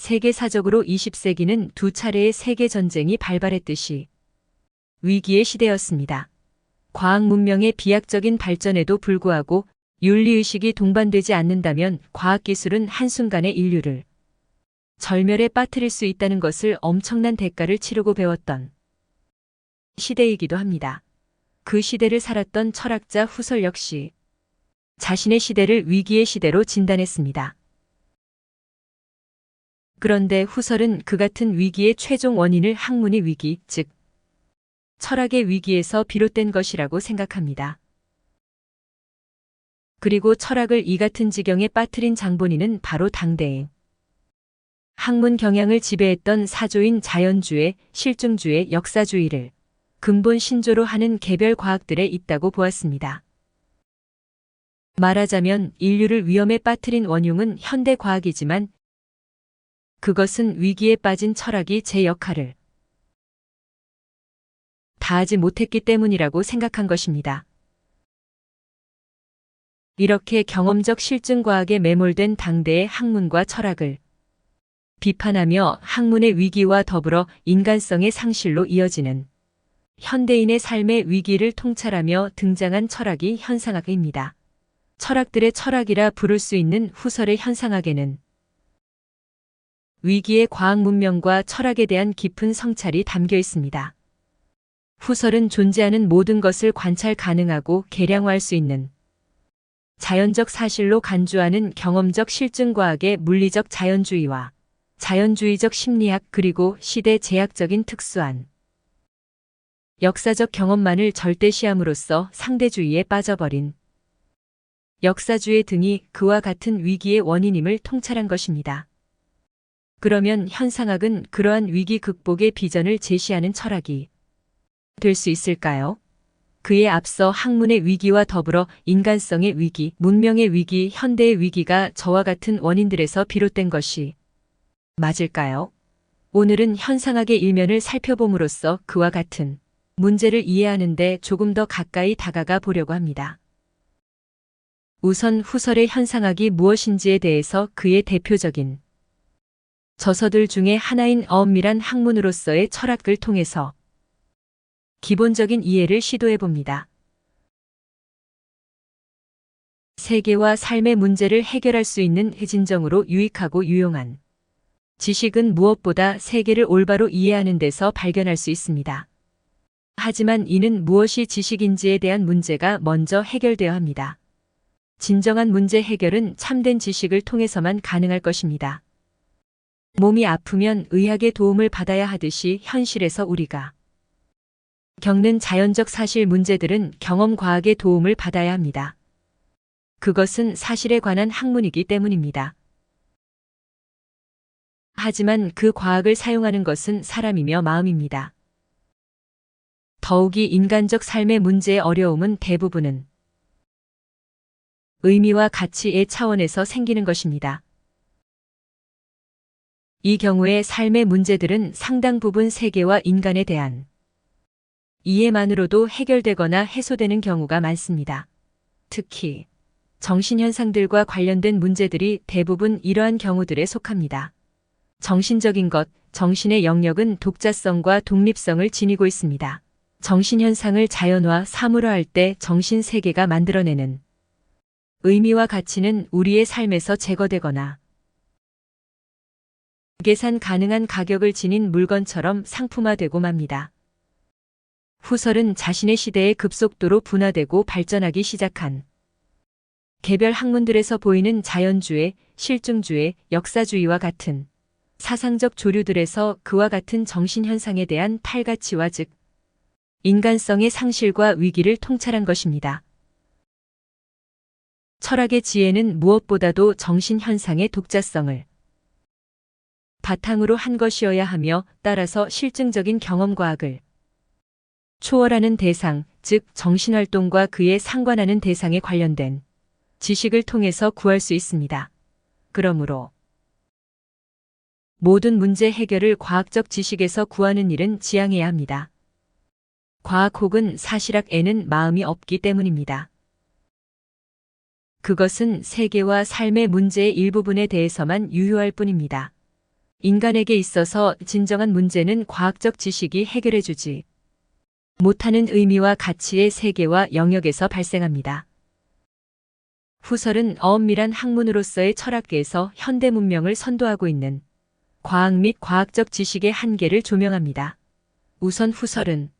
세계사적으로 20세기는 두 차례의 세계 전쟁이 발발했듯이 위기의 시대였습니다. 과학 문명의 비약적인 발전에도 불구하고 윤리의식이 동반되지 않는다면 과학기술은 한순간에 인류를 절멸에 빠뜨릴 수 있다는 것을 엄청난 대가를 치르고 배웠던 시대이기도 합니다. 그 시대를 살았던 철학자 후설 역시 자신의 시대를 위기의 시대로 진단했습니다. 그런데 후설은 그 같은 위기의 최종 원인을 학문의 위기, 즉 철학의 위기에서 비롯된 것이라고 생각합니다. 그리고 철학을 이 같은 지경에 빠뜨린 장본인은 바로 당대의 학문 경향을 지배했던 사조인 자연주의, 실증주의, 역사주의를 근본 신조로 하는 개별 과학들에 있다고 보았습니다. 말하자면 인류를 위험에 빠뜨린 원흉은 현대 과학이지만 그것은 위기에 빠진 철학이 제 역할을 다하지 못했기 때문이라고 생각한 것입니다. 이렇게 경험적 실증과학에 매몰된 당대의 학문과 철학을 비판하며 학문의 위기와 더불어 인간성의 상실로 이어지는 현대인의 삶의 위기를 통찰하며 등장한 철학이 현상학입니다. 철학들의 철학이라 부를 수 있는 후설의 현상학에는 위기의 과학 문명과 철학에 대한 깊은 성찰이 담겨 있습니다. 후설은 존재하는 모든 것을 관찰 가능하고 계량화할 수 있는 자연적 사실로 간주하는 경험적 실증과학의 물리적 자연주의와 자연주의적 심리학 그리고 시대 제약적인 특수한 역사적 경험만을 절대시함으로써 상대주의에 빠져버린 역사주의 등이 그와 같은 위기의 원인임을 통찰한 것입니다. 그러면 현상학은 그러한 위기 극복의 비전을 제시하는 철학이 될 수 있을까요? 그에 앞서 학문의 위기와 더불어 인간성의 위기, 문명의 위기, 현대의 위기가 저와 같은 원인들에서 비롯된 것이 맞을까요? 오늘은 현상학의 일면을 살펴봄으로써 그와 같은 문제를 이해하는 데 조금 더 가까이 다가가 보려고 합니다. 우선 후설의 현상학이 무엇인지에 대해서 그의 대표적인 저서들 중에 하나인 엄밀한 학문으로서의 철학을 통해서 기본적인 이해를 시도해 봅니다. 세계와 삶의 문제를 해결할 수 있는 진정으로 유익하고 유용한 지식은 무엇보다 세계를 올바로 이해하는 데서 발견할 수 있습니다. 하지만 이는 무엇이 지식인지에 대한 문제가 먼저 해결되어야 합니다. 진정한 문제 해결은 참된 지식을 통해서만 가능할 것입니다. 몸이 아프면 의학의 도움을 받아야 하듯이 현실에서 우리가 겪는 자연적 사실 문제들은 경험 과학의 도움을 받아야 합니다. 그것은 사실에 관한 학문이기 때문입니다. 하지만 그 과학을 사용하는 것은 사람이며 마음입니다. 더욱이 인간적 삶의 문제의 어려움은 대부분은 의미와 가치의 차원에서 생기는 것입니다. 이 경우에 삶의 문제들은 상당 부분 세계와 인간에 대한 이해만으로도 해결되거나 해소되는 경우가 많습니다. 특히 정신현상들과 관련된 문제들이 대부분 이러한 경우들에 속합니다. 정신적인 것, 정신의 영역은 독자성과 독립성을 지니고 있습니다. 정신현상을 자연화, 사물화할 때 정신세계가 만들어내는 의미와 가치는 우리의 삶에서 제거되거나 계산 가능한 가격을 지닌 물건처럼 상품화되고 맙니다. 후설은 자신의 시대에 급속도로 분화되고 발전하기 시작한 개별 학문들에서 보이는 자연주의, 실증주의, 역사주의와 같은 사상적 조류들에서 그와 같은 정신현상에 대한 탈가치와 즉 인간성의 상실과 위기를 통찰한 것입니다. 철학의 지혜는 무엇보다도 정신현상의 독자성을 바탕으로 한 것이어야 하며 따라서 실증적인 경험과학을 초월하는 대상, 즉 정신활동과 그에 상관하는 대상에 관련된 지식을 통해서 구할 수 있습니다. 그러므로 모든 문제 해결을 과학적 지식에서 구하는 일은 지양해야 합니다. 과학 혹은 사실학에는 마음이 없기 때문입니다. 그것은 세계와 삶의 문제의 일부분에 대해서만 유효할 뿐입니다. 인간에게 있어서 진정한 문제는 과학적 지식이 해결해주지 못하는 의미와 가치의 세계와 영역에서 발생합니다. 후설은 엄밀한 학문으로서의 철학계에서 현대 문명을 선도하고 있는 과학 및 과학적 지식의 한계를 조명합니다. 우선 후설은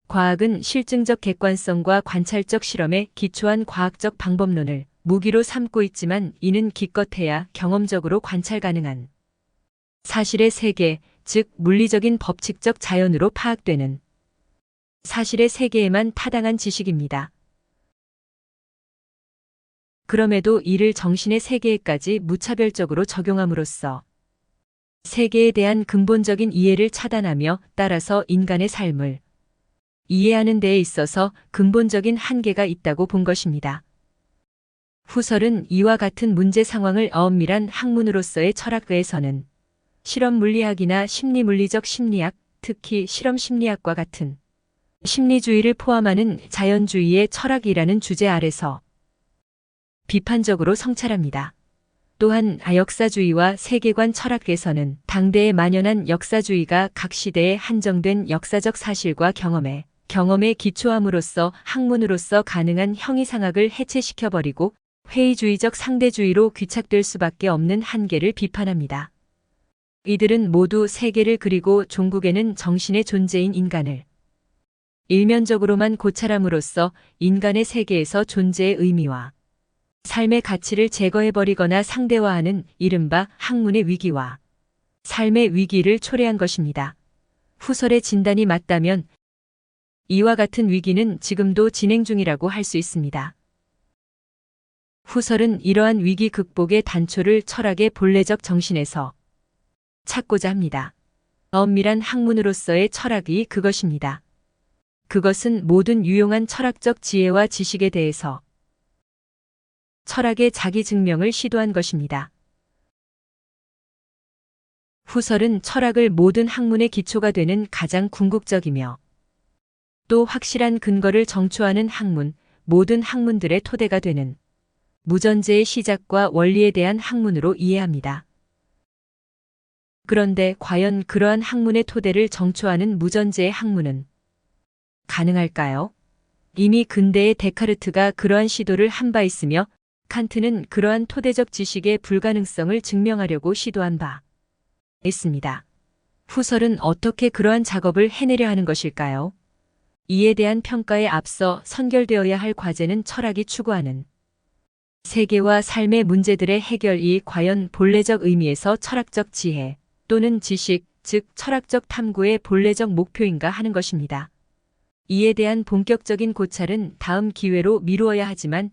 과학은 실증적 객관성과 관찰적 실험에 기초한 과학적 방법론을 무기로 삼고 있지만 이는 기껏해야 경험적으로 관찰 가능한 사실의 세계, 즉 물리적인 법칙적 자연으로 파악되는 사실의 세계에만 타당한 지식입니다. 그럼에도 이를 정신의 세계에까지 무차별적으로 적용함으로써 세계에 대한 근본적인 이해를 차단하며 따라서 인간의 삶을 이해하는 데에 있어서 근본적인 한계가 있다고 본 것입니다. 후설은 이와 같은 문제 상황을 엄밀한 학문으로서의 철학에서는 실험 물리학이나 심리물리적 심리학, 특히 실험 심리학과 같은 심리주의를 포함하는 자연주의의 철학이라는 주제 아래서 비판적으로 성찰합니다. 또한 역사주의와 세계관 철학에서는 당대에 만연한 역사주의가 각 시대에 한정된 역사적 사실과 경험에 기초함으로써 학문으로서 가능한 형이상학을 해체시켜버리고 회의주의적 상대주의로 귀착될 수밖에 없는 한계를 비판합니다. 이들은 모두 세계를 그리고 종국에는 정신의 존재인 인간을 일면적으로만 고찰함으로써 인간의 세계에서 존재의 의미와 삶의 가치를 제거해버리거나 상대화하는 이른바 학문의 위기와 삶의 위기를 초래한 것입니다. 후설의 진단이 맞다면 이와 같은 위기는 지금도 진행 중이라고 할 수 있습니다. 후설은 이러한 위기 극복의 단초를 철학의 본래적 정신에서 찾고자 합니다. 엄밀한 학문으로서의 철학이 그것입니다. 그것은 모든 유용한 철학적 지혜와 지식에 대해서 철학의 자기 증명을 시도한 것입니다. 후설은 철학을 모든 학문의 기초가 되는 가장 궁극적이며 또 확실한 근거를 정초하는 학문, 모든 학문들의 토대가 되는 무전제의 시작과 원리에 대한 학문으로 이해합니다. 그런데 과연 그러한 학문의 토대를 정초하는 무전제의 학문은 가능할까요? 이미 근대의 데카르트가 그러한 시도를 한 바 있으며 칸트는 그러한 토대적 지식의 불가능성을 증명하려고 시도한 바 있습니다. 후설은 어떻게 그러한 작업을 해내려 하는 것일까요? 이에 대한 평가에 앞서 선결되어야 할 과제는 철학이 추구하는 세계와 삶의 문제들의 해결이 과연 본래적 의미에서 철학적 지혜 또는 지식, 즉 철학적 탐구의 본래적 목표인가 하는 것입니다. 이에 대한 본격적인 고찰은 다음 기회로 미루어야 하지만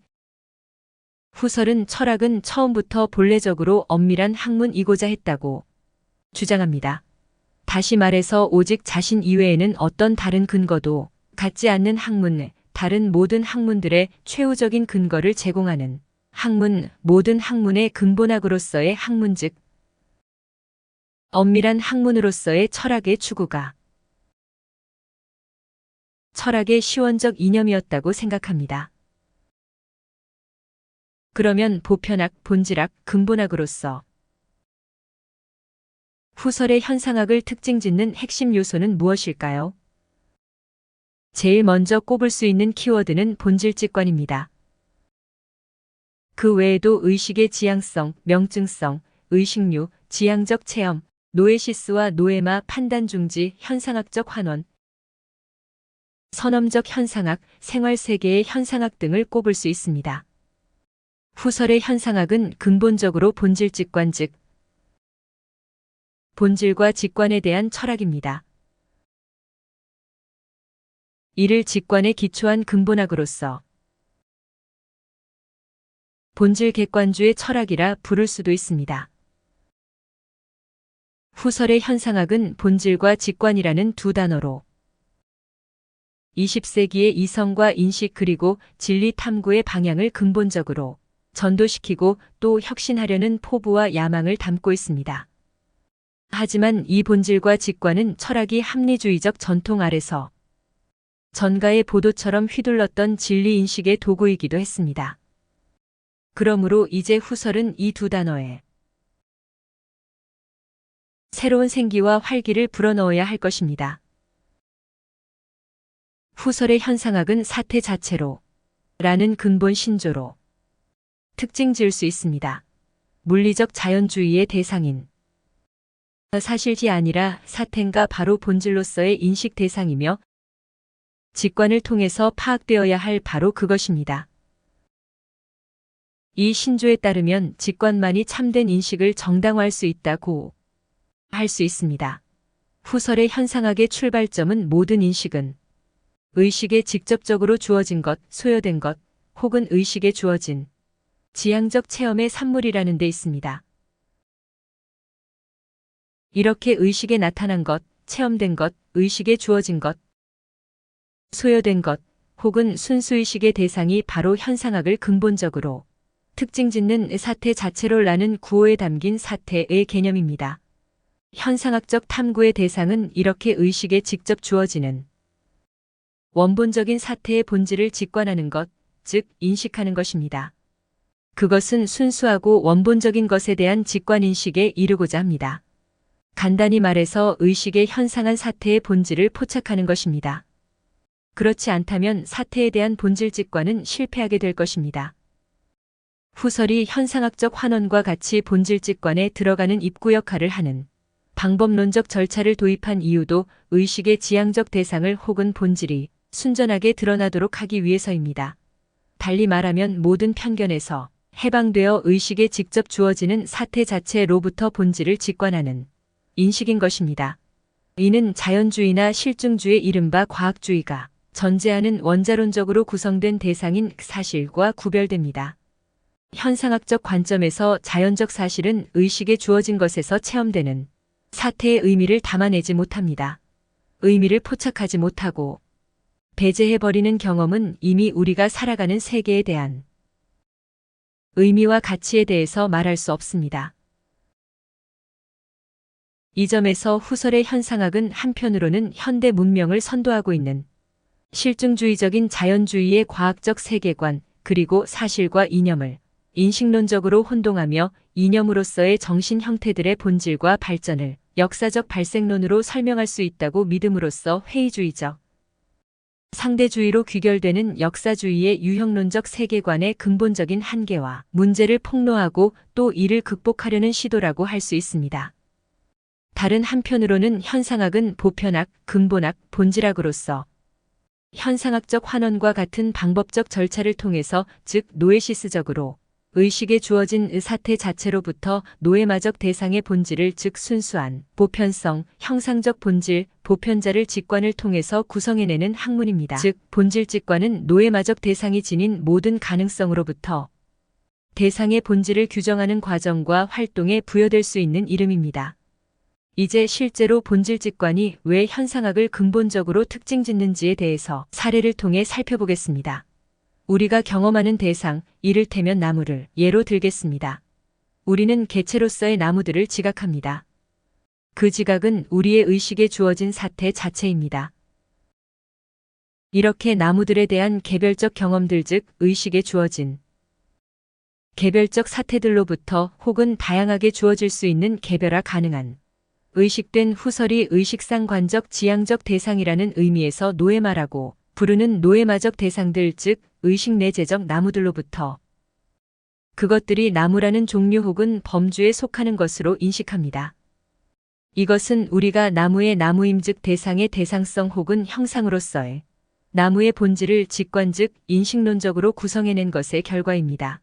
후설은 철학은 처음부터 본래적으로 엄밀한 학문이고자 했다고 주장합니다. 다시 말해서 오직 자신 이외에는 어떤 다른 근거도 갖지 않는 학문, 다른 모든 학문들의 최후적인 근거를 제공하는 학문, 모든 학문의 근본학으로서의 학문 즉 엄밀한 학문으로서의 철학의 추구가 철학의 시원적 이념이었다고 생각합니다. 그러면 보편학, 본질학, 근본학으로서 후설의 현상학을 특징짓는 핵심 요소는 무엇일까요? 제일 먼저 꼽을 수 있는 키워드는 본질직관입니다. 그 외에도 의식의 지향성, 명증성, 의식류, 지향적 체험, 노에시스와 노에마 판단 중지, 현상학적 환원, 선험적 현상학, 생활세계의 현상학 등을 꼽을 수 있습니다. 후설의 현상학은 근본적으로 본질직관 즉 본질과 직관에 대한 철학입니다. 이를 직관에 기초한 근본학으로서 본질 객관주의 철학이라 부를 수도 있습니다. 후설의 현상학은 본질과 직관이라는 두 단어로 20세기의 이성과 인식 그리고 진리 탐구의 방향을 근본적으로 전도시키고 또 혁신하려는 포부와 야망을 담고 있습니다. 하지만 이 본질과 직관은 철학이 합리주의적 전통 아래서 전가의 보도처럼 휘둘렀던 진리 인식의 도구이기도 했습니다. 그러므로 이제 후설은 이 두 단어의 새로운 생기와 활기를 불어넣어야 할 것입니다. 후설의 현상학은 사태 자체로 라는 근본 신조로 특징 지을 수 있습니다. 물리적 자연주의의 대상인 사실이 아니라 사태가 바로 본질로서의 인식 대상이며 직관을 통해서 파악되어야 할 바로 그것입니다. 이 신조에 따르면 직관만이 참된 인식을 정당화할 수 있다고 할 수 있습니다. 후설의 현상학의 출발점은 모든 인식은 의식에 직접적으로 주어진 것, 소요된 것, 혹은 의식에 주어진 지향적 체험의 산물이라는 데 있습니다. 이렇게 의식에 나타난 것, 체험된 것, 의식에 주어진 것, 소요된 것, 혹은 순수의식의 대상이 바로 현상학을 근본적으로 특징 짓는 사태 자체로라는 구호에 담긴 사태의 개념입니다. 현상학적 탐구의 대상은 이렇게 의식에 직접 주어지는 원본적인 사태의 본질을 직관하는 것, 즉 인식하는 것입니다. 그것은 순수하고 원본적인 것에 대한 직관인식에 이르고자 합니다. 간단히 말해서 의식의 현상한 사태의 본질을 포착하는 것입니다. 그렇지 않다면 사태에 대한 본질 직관은 실패하게 될 것입니다. 후설이 현상학적 환원과 같이 본질 직관에 들어가는 입구 역할을 하는 방법론적 절차를 도입한 이유도 의식의 지향적 대상을 혹은 본질이 순전하게 드러나도록 하기 위해서입니다. 달리 말하면 모든 편견에서 해방되어 의식에 직접 주어지는 사태 자체로부터 본질을 직관하는 인식인 것입니다. 이는 자연주의나 실증주의 이른바 과학주의가 전제하는 원자론적으로 구성된 대상인 사실과 구별됩니다. 현상학적 관점에서 자연적 사실은 의식에 주어진 것에서 체험되는 사태의 의미를 담아내지 못합니다. 의미를 포착하지 못하고 배제해버리는 경험은 이미 우리가 살아가는 세계에 대한 의미와 가치에 대해서 말할 수 없습니다. 이 점에서 후설의 현상학은 한편으로는 현대 문명을 선도하고 있는 실증주의적인 자연주의의 과학적 세계관, 그리고 사실과 이념을 인식론적으로 혼동하며 이념으로서의 정신 형태들의 본질과 발전을 역사적 발생론으로 설명할 수 있다고 믿음으로써 회의주의적 상대주의로 귀결되는 역사주의의 유형론적 세계관의 근본적인 한계와 문제를 폭로하고 또 이를 극복하려는 시도라고 할 수 있습니다. 다른 한편으로는 현상학은 보편학, 근본학, 본질학으로서 현상학적 환원과 같은 방법적 절차를 통해서 즉 노에시스적으로 의식에 주어진 사태 자체로부터 노에마적 대상의 본질을 즉 순수한 보편성, 형상적 본질, 보편자를 직관을 통해서 구성해내는 학문입니다. 즉 본질 직관은 노에마적 대상이 지닌 모든 가능성으로부터 대상의 본질을 규정하는 과정과 활동에 부여될 수 있는 이름입니다. 이제 실제로 본질 직관이 왜 현상학을 근본적으로 특징 짓는지에 대해서 사례를 통해 살펴보겠습니다. 우리가 경험하는 대상, 이를테면 나무를 예로 들겠습니다. 우리는 개체로서의 나무들을 지각합니다. 그 지각은 우리의 의식에 주어진 사태 자체입니다. 이렇게 나무들에 대한 개별적 경험들 즉 의식에 주어진 개별적 사태들로부터 혹은 다양하게 주어질 수 있는 개별화 가능한 의식된 후설이 의식상관적 지향적 대상이라는 의미에서 노에마라고 부르는 노에마적 대상들 즉 의식 내재적 나무들로부터 그것들이 나무라는 종류 혹은 범주에 속하는 것으로 인식합니다. 이것은 우리가 나무의 나무임 즉 대상의 대상성 혹은 형상으로서의 나무의 본질을 직관 즉 인식론적으로 구성해낸 것의 결과입니다.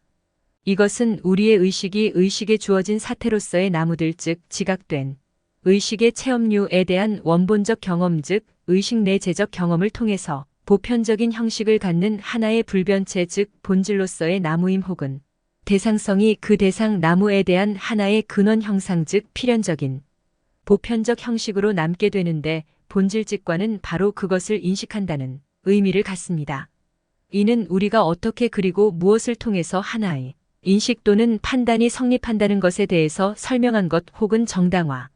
이것은 우리의 의식이 의식에 주어진 사태로서의 나무들 즉 지각된 의식의 체험류에 대한 원본적 경험 즉 의식 내재적 경험을 통해서 보편적인 형식을 갖는 하나의 불변체 즉 본질로서의 나무임 혹은 대상성이 그 대상 나무에 대한 하나의 근원 형상 즉 필연적인 보편적 형식으로 남게 되는데 본질 직관은 바로 그것을 인식한다는 의미를 갖습니다. 이는 우리가 어떻게 그리고 무엇을 통해서 하나의 인식 또는 판단이 성립한다는 것에 대해서 설명한 것 혹은 정당화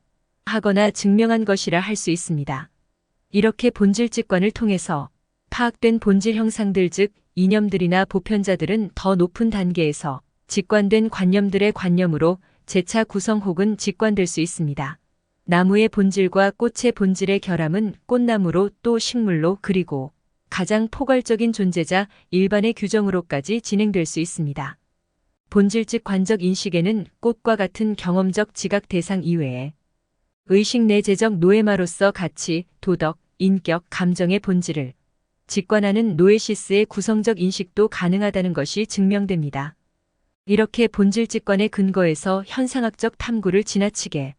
하거나 증명한 것이라 할 수 있습니다. 이렇게 본질 직관을 통해서 파악된 본질 형상들 즉 이념들이나 보편자들은 더 높은 단계에서 직관된 관념들의 관념으로 재차 구성 혹은 직관될 수 있습니다. 나무의 본질과 꽃의 본질의 결함은 꽃나무로 또 식물로 그리고 가장 포괄적인 존재자 일반의 규정으로까지 진행될 수 있습니다. 본질적 관적 인식에는 꽃과 같은 경험적 지각 대상 이외에 의식 내재적 노에마로서 가치, 도덕, 인격, 감정의 본질을 직관하는 노에시스의 구성적 인식도 가능하다는 것이 증명됩니다. 이렇게 본질 직관의 근거에서 현상학적 탐구를 지나치게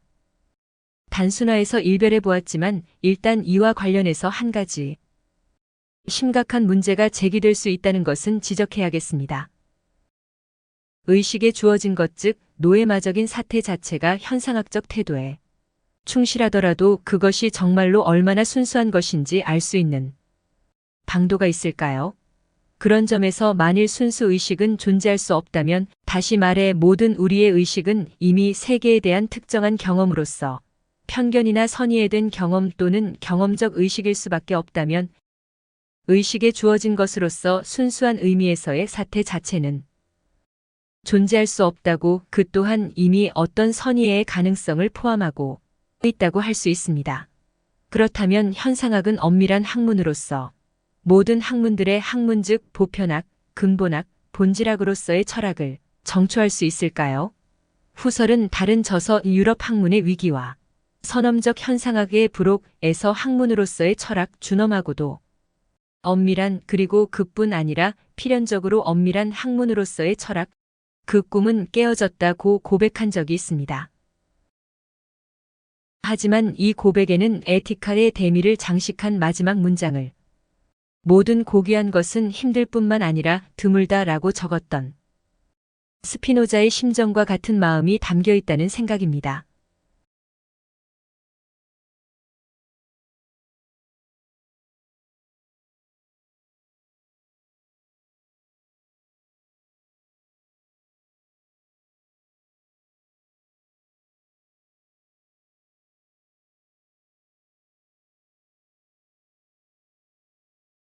단순화해서 일별해 보았지만 일단 이와 관련해서 한 가지 심각한 문제가 제기될 수 있다는 것은 지적해야겠습니다. 의식에 주어진 것 즉 노에마적인 사태 자체가 현상학적 태도에 충실하더라도 그것이 정말로 얼마나 순수한 것인지 알 수 있는 방도가 있을까요? 그런 점에서 만일 순수 의식은 존재할 수 없다면 다시 말해 모든 우리의 의식은 이미 세계에 대한 특정한 경험으로서 편견이나 선의에 된 경험 또는 경험적 의식일 수밖에 없다면 의식에 주어진 것으로서 순수한 의미에서의 사태 자체는 존재할 수 없다고 그 또한 이미 어떤 선의의 가능성을 포함하고 있다고 할 수 있습니다. 그렇다면 현상학은 엄밀한 학문으로서 모든 학문들의 학문 즉 보편학, 근본학, 본질학으로서의 철학을 정초할 수 있을까요? 후설은 다른 저서 유럽 학문의 위기와 선험적 현상학의 부록에서 학문으로서의 철학 준엄하고도 엄밀한 그리고 그뿐 아니라 필연적으로 엄밀한 학문으로서의 철학 그 꿈은 깨어졌다고 고백한 적이 있습니다. 하지만 이 고백에는 에티카의 대미를 장식한 마지막 문장을 모든 고귀한 것은 힘들 뿐만 아니라 드물다라고 적었던 스피노자의 심정과 같은 마음이 담겨 있다는 생각입니다.